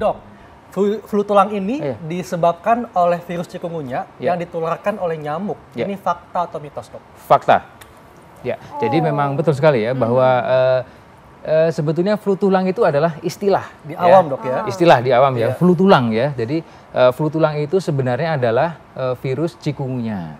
Dok, flu tulang ini disebabkan oleh virus cikungunya yang ditularkan oleh nyamuk. Ini fakta atau mitos, Dok? Fakta. Ya, jadi memang betul sekali ya bahwa sebetulnya flu tulang itu adalah istilah di awam, Dok ya. Istilah di awam ya, flu tulang ya. Jadi flu tulang itu sebenarnya adalah virus cikungunya.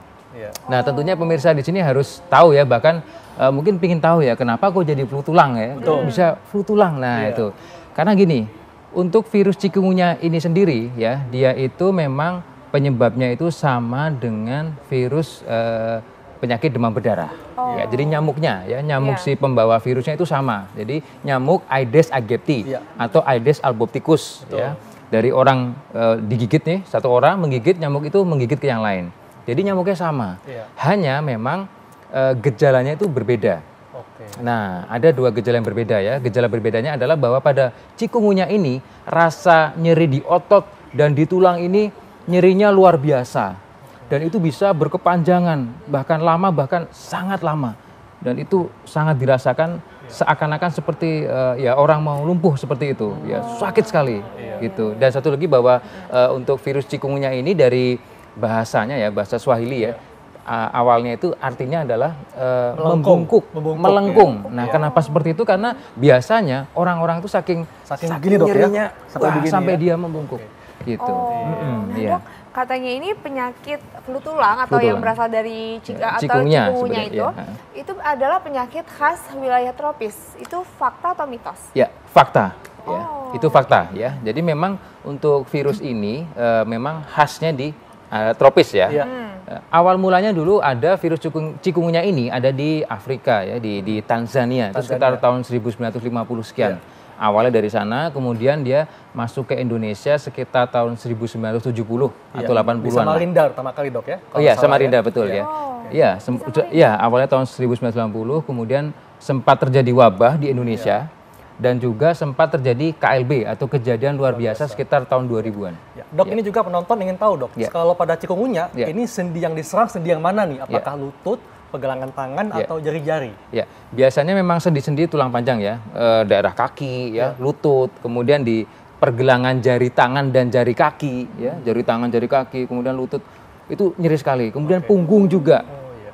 Nah, tentunya pemirsa di sini harus tahu ya, bahkan mungkin pingin tahu ya kenapa kok jadi flu tulang ya. Bisa flu tulang. Nah, itu. Karena gini, untuk virus cikungunya ini sendiri ya, dia itu memang penyebabnya itu sama dengan virus penyakit demam berdarah. Ya, jadi nyamuknya ya, nyamuk si pembawa virusnya itu sama. Jadi nyamuk Aedes aegypti atau Aedes albopicus ya. Dari orang digigit nih, satu orang menggigit, nyamuk itu menggigit ke yang lain. Jadi nyamuknya sama. Hanya memang gejalanya itu berbeda. Nah, ada dua gejala yang berbeda ya. Gejala berbedanya adalah bahwa pada cikungunya ini rasa nyeri di otot dan di tulang ini nyerinya luar biasa. Dan itu bisa berkepanjangan, bahkan lama, bahkan sangat lama. Dan itu sangat dirasakan seakan-akan seperti ya orang mau lumpuh seperti itu. Ya, sakit sekali gitu. Dan satu lagi bahwa untuk virus cikungunya ini dari bahasanya ya, bahasa Swahili ya. Awalnya itu artinya adalah membungkuk, melengkung. Nah, kenapa seperti itu? Karena biasanya orang-orang itu saking gini, Dok, nyerinya ya? sampai dia membungkuk. Gitu. Dok, katanya ini penyakit flu tulang atau yang berasal dari cikungunya itu adalah penyakit khas wilayah tropis. Itu fakta atau mitos? Ya, fakta. Ya, itu fakta ya. Jadi memang untuk virus ini memang khasnya di tropis ya. Awal mulanya dulu ada virus cikungunya ini ada di Afrika ya, di Tanzania. Itu sekitar tahun 1950 sekian. Awalnya dari sana, kemudian dia masuk ke Indonesia sekitar tahun 1970 atau 80-an. Di Samarinda pertama kali, Dok ya? Oh iya, Samarinda betul ya. Iya, awalnya tahun 1990, kemudian sempat terjadi wabah di Indonesia. Dan juga sempat terjadi KLB atau kejadian luar biasa sekitar tahun 2000-an. Dok, ini juga penonton ingin tahu, Dok. Kalau pada cikungunya, ini sendi yang diserang sendi yang mana nih? Apakah lutut, pegangan tangan, atau jari-jari? Ya, biasanya memang sendi-sendi tulang panjang ya, daerah kaki, ya, lutut, kemudian di pergelangan jari tangan dan jari kaki, ya, jari tangan, jari kaki, kemudian lutut itu nyeri sekali. Kemudian punggung juga,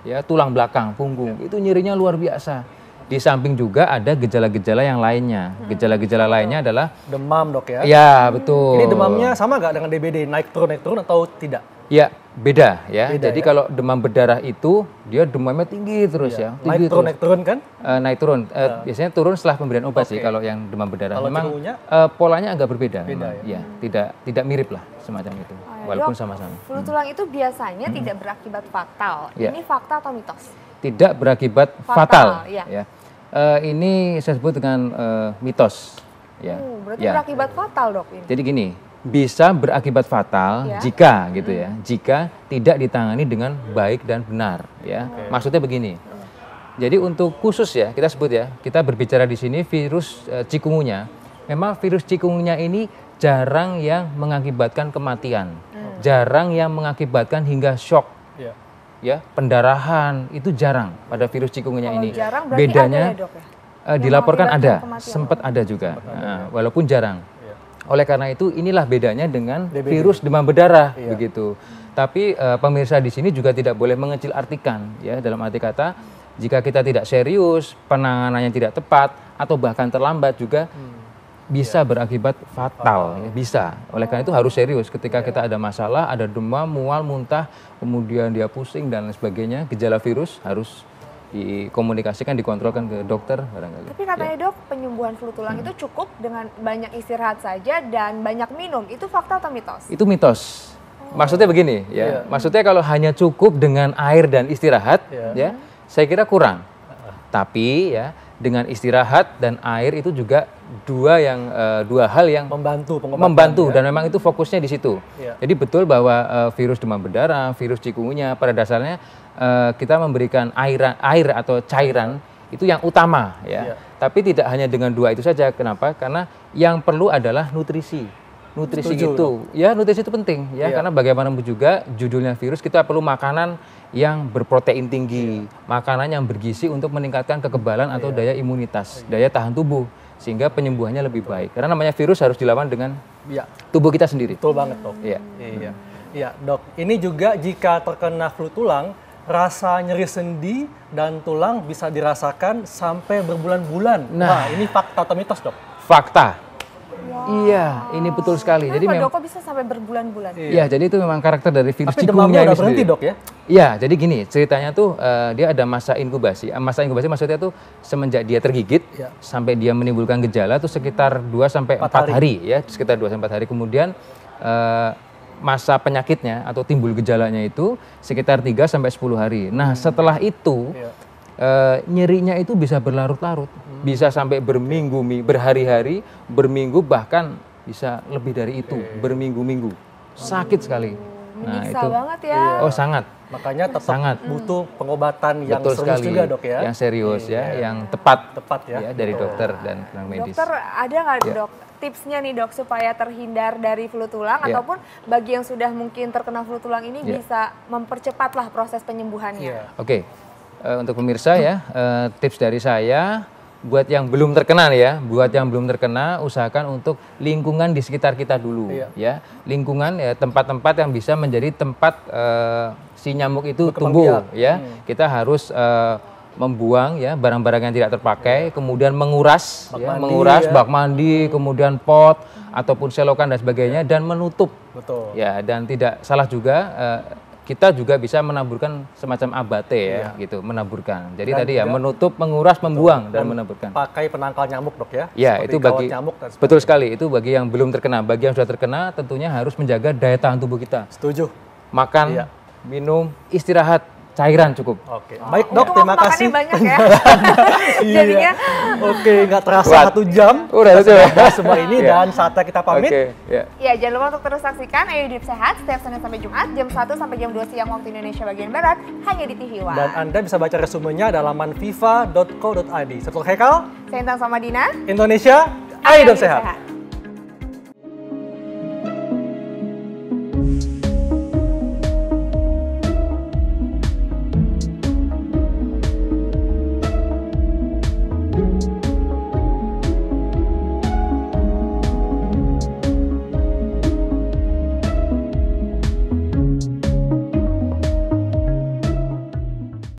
ya, tulang belakang, punggung itu nyerinya luar biasa. Di samping juga ada gejala-gejala yang lainnya. Gejala-gejala lainnya adalah demam, Dok ya? Ya, betul. Ini demamnya sama nggak dengan DBD, naik turun atau tidak? Ya, beda ya. Jadi kalau demam berdarah itu dia demamnya tinggi terus ya. Tinggi naik turun kan? Naik turun. Biasanya turun setelah pemberian obat sih kalau yang demam berdarah. Kalau memang polanya agak berbeda. Ya, tidak mirip lah semacam itu. Walaupun sama-sama. Flu tulang itu biasanya tidak berakibat fatal. Ini fakta atau mitos? Tidak berakibat fatal. Ya. Ini saya sebut dengan mitos. Ya. Berarti berakibat fatal, Dok ini. Jadi gini, bisa berakibat fatal jika gitu ya, jika tidak ditangani dengan baik dan benar ya. Maksudnya begini. Jadi untuk khusus ya, kita sebut ya, kita berbicara di sini virus cikungunya. Memang virus cikungunya ini jarang yang mengakibatkan kematian. Jarang yang mengakibatkan hingga shock. Ya, pendarahan itu jarang pada virus cikungunya ini. Jarang, bedanya ada ya, Dok, ya? Dilaporkan ada, sempat ada juga. Walaupun jarang. Oleh karena itu inilah bedanya dengan virus demam berdarah begitu. Tapi pemirsa di sini juga tidak boleh mengecil artikan ya, dalam arti kata jika kita tidak serius, penanganannya tidak tepat atau bahkan terlambat juga bisa berakibat fatal, ya, bisa. Oleh karena itu harus serius ketika kita ada masalah, ada demam, mual, muntah, kemudian dia pusing dan lain sebagainya, gejala virus harus dikomunikasikan, dikontrolkan ke dokter barangkali. Tapi katanya Dok, penyembuhan flu tulang itu cukup dengan banyak istirahat saja dan banyak minum. Itu fakta atau mitos? Itu mitos. Maksudnya begini ya. Maksudnya kalau hanya cukup dengan air dan istirahat ya, saya kira kurang. Tapi ya dengan istirahat dan air itu juga dua hal yang membantu dan memang itu fokusnya di situ. Jadi betul bahwa virus demam berdarah, virus cikungunya pada dasarnya kita memberikan air atau cairan itu yang utama ya. Tapi tidak hanya dengan dua itu saja. Kenapa? Karena yang perlu adalah nutrisi. Nutrisi itu, ya nutrisi itu penting ya, karena bagaimanapun juga judulnya virus, kita perlu makanan yang berprotein tinggi, makanan yang bergizi untuk meningkatkan kekebalan atau daya imunitas, daya tahan tubuh, sehingga penyembuhannya lebih baik. Karena namanya virus harus dilawan dengan tubuh kita sendiri. Betul banget, Dok. Iya, Dok. Ini juga jika terkena flu tulang, rasa nyeri sendi dan tulang bisa dirasakan sampai berbulan-bulan. Nah, ini fakta atau mitos, Dok? Fakta. Wow. Iya, ini betul sekali. Jadi memang kok bisa sampai berbulan-bulan? Iya, jadi itu memang karakter dari virus Tapi cikungunya demamnya udah berhenti, Dok, ya? Iya, jadi gini, ceritanya tuh dia ada masa inkubasi. Masa inkubasi maksudnya tuh semenjak dia tergigit sampai dia menimbulkan gejala tuh sekitar 2 sampai 4 hari ya, sekitar 2 sampai 4 hari. Kemudian masa penyakitnya atau timbul gejalanya itu sekitar 3 sampai 10 hari. Nah, setelah itu nyerinya itu bisa berlarut-larut, bisa sampai berminggu, berhari-hari, berminggu, bahkan bisa lebih dari itu, berminggu-minggu. Sakit sekali. Nah, itu banget ya. Oh, sangat. Makanya tetap butuh pengobatan yang betul serius sekali, juga, Dok, ya. Yang serius yang tepat ya dari dokter dan tenaga medis. Dokter, ada nggak Dok tipsnya nih, Dok, supaya terhindar dari flu tulang ataupun bagi yang sudah mungkin terkena flu tulang ini bisa mempercepatlah proses penyembuhannya? Oke. Untuk pemirsa ya, tips dari saya buat yang belum terkena usahakan untuk lingkungan di sekitar kita dulu ya. Lingkungan ya, tempat-tempat yang bisa menjadi tempat si nyamuk itu tumbuh ya. Kita harus membuang ya barang-barang yang tidak terpakai, kemudian menguras bak mandi, kemudian pot ataupun selokan dan sebagainya, dan menutup. Betul. Ya, dan tidak salah juga kita juga bisa menaburkan semacam abate gitu, menaburkan. Jadi dan tadi ya menutup, menguras, membuang dan menaburkan. Pakai penangkal nyamuk, Dok, ya. Ya, itu bagi betul sekali, itu bagi yang belum terkena. Bagi yang sudah terkena tentunya harus menjaga daya tahan tubuh kita. Setuju. Makan, minum, istirahat, cairan cukup. Oke. Baik, Dok, terima kasih. Banyak ya. Jadinya oke, nggak terasa 1 jam. Udah semua ini dan saatnya kita pamit. Ya, jangan lupa untuk terus saksikan Ayo Hidup Sehat setiap Senin sampai Jumat jam 1 sampai jam 2 siang waktu Indonesia bagian Barat hanya di TV One. Dan Anda bisa baca resumenya di laman viva.co.id. Saya Hekal. Saya Intan Somadina. Indonesia, Ayo Hidup Sehat.